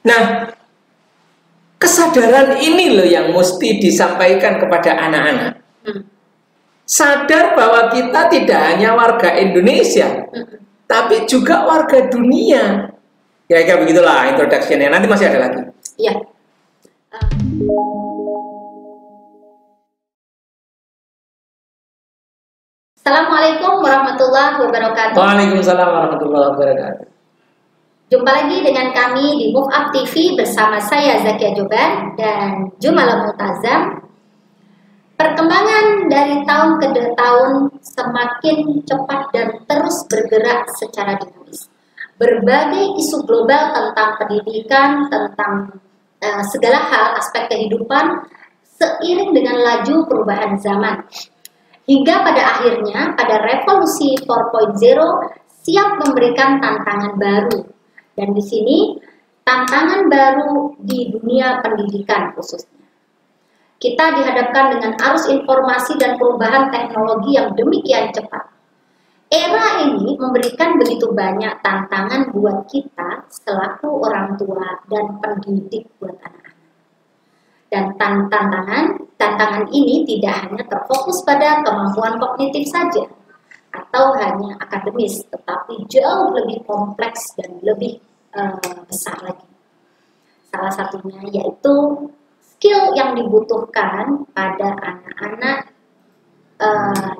Nah, kesadaran ini loh yang mesti disampaikan kepada anak-anak. Sadar bahwa kita tidak hanya warga Indonesia, tapi juga warga dunia. Kira-kira begitulah introduction-nya. Nanti masih ada lagi. Iya. Assalamualaikum warahmatullahi wabarakatuh. Waalaikumsalam warahmatullahi wabarakatuh. Jumpa lagi dengan kami di Move Up TV bersama saya Zakia Joban dan Jumala Multazam. Perkembangan dari tahun ke tahun semakin cepat dan terus bergerak secara dinamis. Berbagai isu global tentang pendidikan, tentang segala hal aspek kehidupan seiring dengan laju perubahan zaman. Hingga pada akhirnya pada revolusi 4.0 siap memberikan tantangan baru. Dan di sini tantangan baru di dunia pendidikan khususnya. Kita dihadapkan dengan arus informasi dan perubahan teknologi yang demikian cepat. Era ini memberikan begitu banyak tantangan buat kita selaku orang tua dan pendidik buat anak-anak. Dan tantangan ini tidak hanya terfokus pada kemampuan kognitif saja atau hanya akademis, tetapi jauh lebih kompleks dan lebih besar lagi. Salah satunya yaitu skill yang dibutuhkan pada anak-anak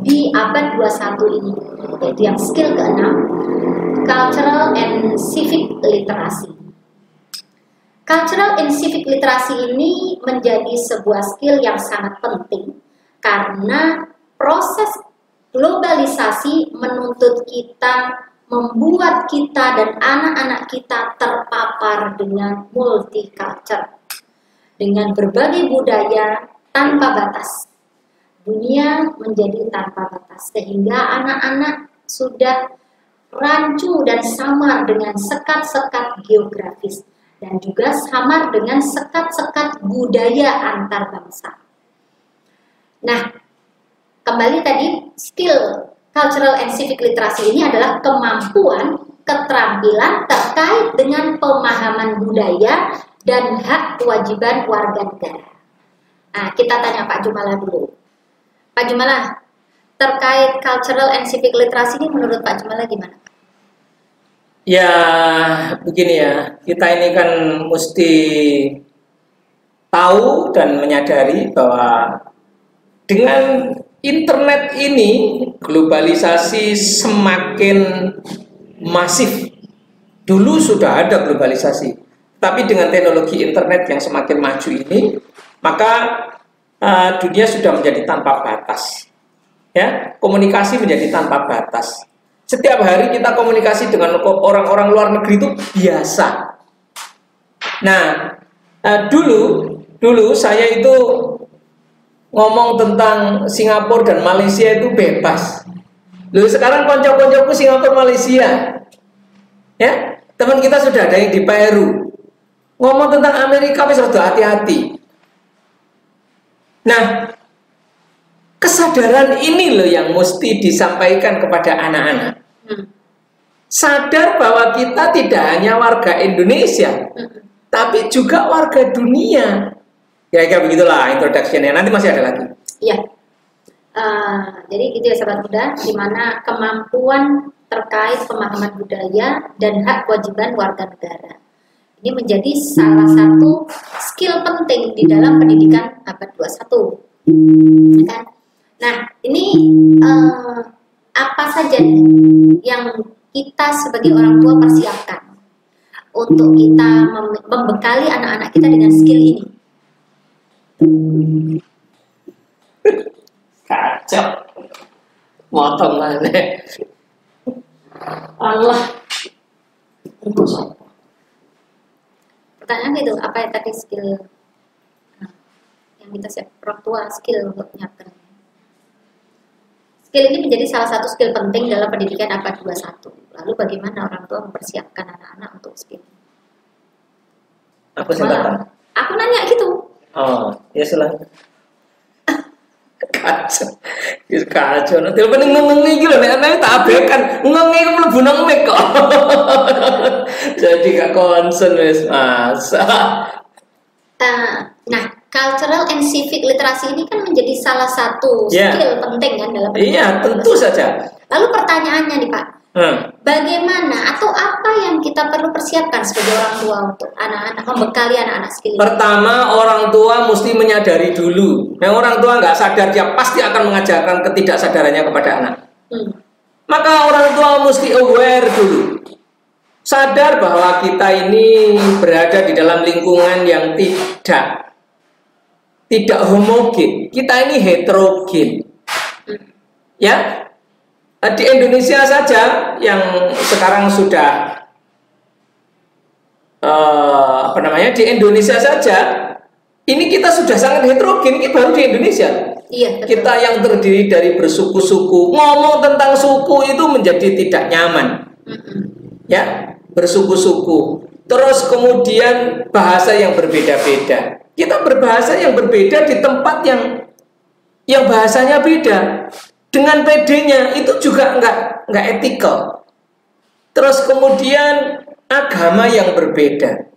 di abad 21 ini, yaitu yang skill ke-6, Cultural and Civic Literacy. Cultural and Civic Literacy ini menjadi sebuah skill yang sangat penting karena proses globalisasi menuntut kita, membuat kita dan anak-anak kita terpapar dengan multicultural, dengan berbagai budaya tanpa batas. Dunia menjadi tanpa batas, sehingga anak-anak sudah rancu dan samar dengan sekat-sekat geografis, dan juga samar dengan sekat-sekat budaya antar bangsa. Nah, kembali tadi, skill Cultural and Civic Literacy ini adalah kemampuan, keterampilan terkait dengan pemahaman budaya dan hak kewajiban warga negara. Nah, kita tanya Pak Jumala dulu. Pak Jumala, terkait Cultural and Civic Literacy ini menurut Pak Jumala gimana? Ya, begini ya. Kita ini kan mesti tahu dan menyadari bahwa dengan internet ini globalisasi semakin masif. Dulu sudah ada globalisasi, tapi dengan teknologi internet yang semakin maju ini, maka dunia sudah menjadi tanpa batas. Ya, komunikasi menjadi tanpa batas. Setiap hari kita komunikasi dengan orang-orang luar negeri itu biasa. Nah, dulu saya itu ngomong tentang Singapura dan Malaysia itu bebas. Lalu sekarang konco-koncoku Singapura Malaysia. Ya, teman kita sudah ada yang di Peru. Ngomong tentang Amerika wis rada hati-hati. Nah, kesadaran ini loh yang mesti disampaikan kepada anak-anak. Sadar bahwa kita tidak hanya warga Indonesia, tapi juga warga dunia. Kira-kira begitulah introduction-nya. Nanti masih ada lagi. Iya. Jadi gitu ya sahabat muda, di mana kemampuan terkait pemahaman budaya dan hak kewajiban warga negara. Ini menjadi salah satu skill penting di dalam pendidikan abad 21. Kan? Nah, ini apa saja nih yang kita sebagai orang tua persiapkan untuk kita membekali anak-anak kita dengan skill ini? Kacau. Motong mana? Allah. Pertanyaan itu apa yang tadi skill yang kita siap orang tua skill untuk menyiapkan. Skill ini menjadi salah satu skill penting dalam pendidikan abad 21. Lalu bagaimana orang tua mempersiapkan anak-anak untuk skill? Aku silakan. Aku nanya gitu. Oh, ya sudah. Kacau. Wis kacau. Telepon ngengi iki lho nek tak abaikan. Ngengi ku mlebu nang mic kok. Jadi gak concern wis masa. Nah, cultural and civic literasi ini kan menjadi salah satu skill penting kan dalam pendidikan. Iya, tentu saja. Lalu pertanyaannya nih Pak, bagaimana atau apa yang kita perlu persiapkan sebagai orang tua untuk anak-anak, membekali anak-anak skill ini? Pertama, orang tua mesti menyadari dulu. Yang orang tua nggak sadar, dia pasti akan mengajarkan ketidaksadarannya kepada anak. Maka orang tua mesti aware dulu. Sadar bahwa kita ini berada di dalam lingkungan yang tidak homogen. Kita ini heterogen. Ya, di Indonesia saja yang sekarang sudah di Indonesia saja ini kita sudah sangat heterogen. Ini baru di Indonesia. Iya, betul. Kita yang terdiri dari bersuku-suku, ngomong tentang suku itu menjadi tidak nyaman. Ya, bersuku-suku. Terus kemudian bahasa yang berbeda-beda. Kita berbahasa yang berbeda di tempat yang bahasanya beda. Dengan PD-nya itu juga nggak etikal. Terus kemudian agama yang berbeda.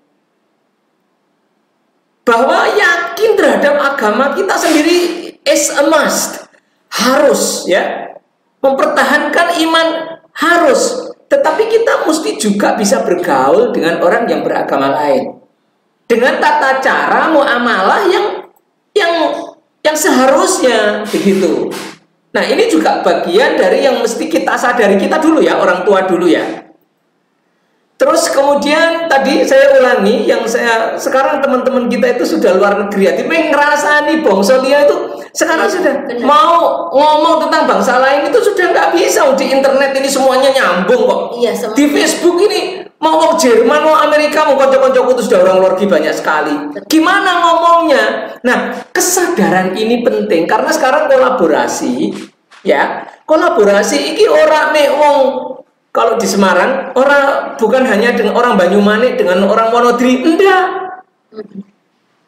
Bahwa yakin terhadap agama kita sendiri is a must. Harus ya. Mempertahankan iman harus. Tetapi kita mesti juga bisa bergaul dengan orang yang beragama lain. Dengan tata cara muamalah yang seharusnya begitu. Nah, ini juga bagian dari yang mesti kita sadari, kita dulu ya, orang tua dulu ya. Terus kemudian tadi saya ulangi, yang saya sekarang teman-teman kita itu sudah luar negeri ya, tapi ngerasani bangsa liya itu sekarang sudah mau ngomong tentang bangsa lain itu sudah nggak bisa. Di internet ini semuanya nyambung kok. Iya, di Facebook ini mau Jerman, mau Amerika, mau konco-koncoku itu sudah orang luar negeri banyak sekali. Gimana ngomongnya? Nah, kesadaran ini penting karena sekarang kolaborasi, ya, kolaborasi ini orang wong. Kalau di Semarang, orang bukan hanya dengan orang Banyumanik dengan orang Wonodri, enggak.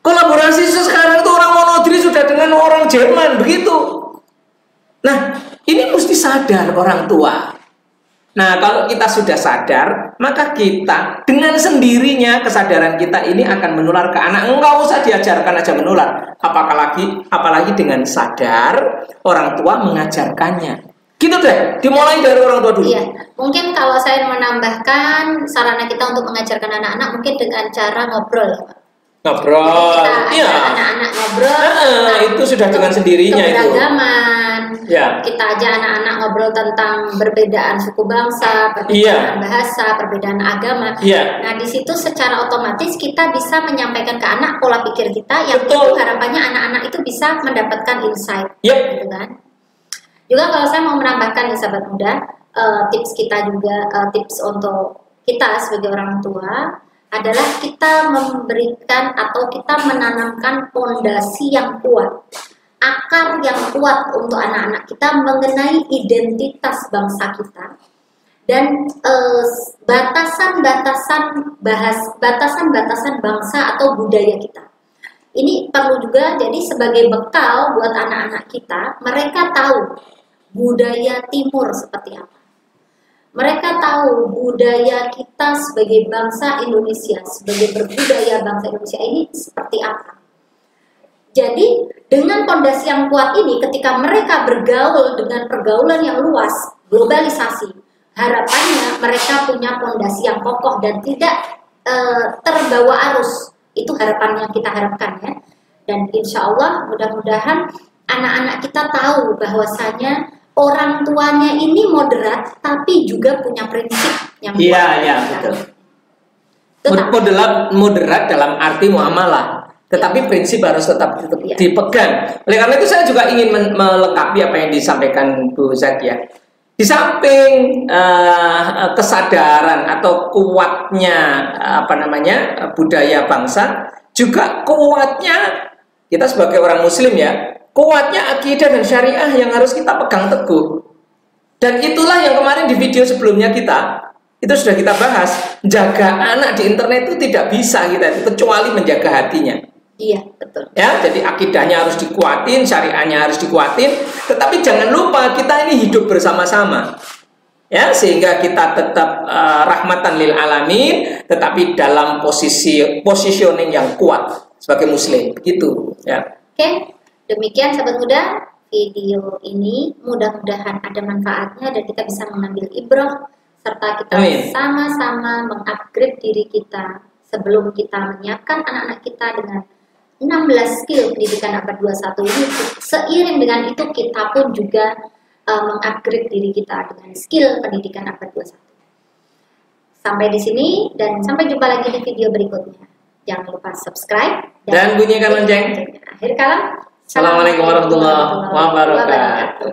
Kolaborasi sekarang itu orang Wonodri sudah dengan orang Jerman, begitu. Nah, ini mesti sadar orang tua. Nah, kalau kita sudah sadar, maka kita dengan sendirinya kesadaran kita ini akan menular ke anak. Enggak usah diajarkan aja menular. Apalagi dengan sadar orang tua mengajarkannya. Gitu deh, dimulai dari orang tua dulu. Iya, mungkin kalau saya menambahkan sarana kita untuk mengajarkan anak-anak mungkin dengan cara ngobrol ya Pak. Ngobrol, iya. Anak-anak ngobrol. Itu sudah dengan sendirinya itu. Keberagaman. Ya. Kita ajak anak-anak ngobrol tentang perbedaan suku bangsa, perbedaan bahasa, perbedaan agama. Ya. Nah, di situ secara otomatis kita bisa menyampaikan ke anak pola pikir kita yang itu harapannya anak-anak itu bisa mendapatkan insight. Gitu kan? Juga kalau saya mau menambahkan nih sahabat muda, tips kita juga, tips untuk kita sebagai orang tua adalah kita memberikan atau kita menanamkan fondasi yang kuat, akar yang kuat untuk anak-anak kita mengenai identitas bangsa kita dan batasan-batasan bangsa atau budaya kita. Ini perlu juga jadi sebagai bekal buat anak-anak kita, mereka tahu budaya timur seperti apa. Mereka tahu budaya kita sebagai bangsa Indonesia, sebagai berbudaya bangsa Indonesia ini seperti apa. Jadi dengan fondasi yang kuat ini, ketika mereka bergaul dengan pergaulan yang luas, globalisasi, harapannya mereka punya fondasi yang kokoh dan tidak terbawa arus. Itu harapan yang kita harapkan ya. Dan insya Allah mudah-mudahan anak-anak kita tahu bahwasanya orang tuanya ini moderat tapi juga punya prinsip yang kuat. Iya, betul. Moderat dalam arti muamalah, tetapi prinsip harus tetap dipegang. Oleh karena itu saya juga ingin melengkapi apa yang disampaikan Bu Zakia. Di samping kesadaran atau kuatnya budaya bangsa, juga kuatnya kita sebagai orang Muslim ya, kuatnya akidah dan syariah yang harus kita pegang teguh. Dan itulah yang kemarin di video sebelumnya itu sudah kita bahas. Jaga anak di internet itu tidak bisa kita kecuali menjaga hatinya. Iya, betul. Ya, jadi akidahnya harus dikuatin, syariahnya harus dikuatin, tetapi jangan lupa kita ini hidup bersama-sama. Ya, sehingga kita tetap rahmatan lil alamin, tetapi dalam positioning yang kuat sebagai muslim, begitu ya. Oke, demikian sahabat muda video ini, mudah-mudahan ada manfaatnya dan kita bisa mengambil ibrah serta kita sama-sama mengupgrade diri kita sebelum kita menyiapkan anak-anak kita dengan 16 skill pendidikan abad 21 ini. Seiring dengan itu kita pun juga mengupgrade diri kita dengan skill pendidikan abad 21. Sampai di sini dan sampai jumpa lagi di video berikutnya. Jangan lupa subscribe dan bunyikan lonceng. Akhir kalam. Assalamualaikum warahmatullahi wabarakatuh.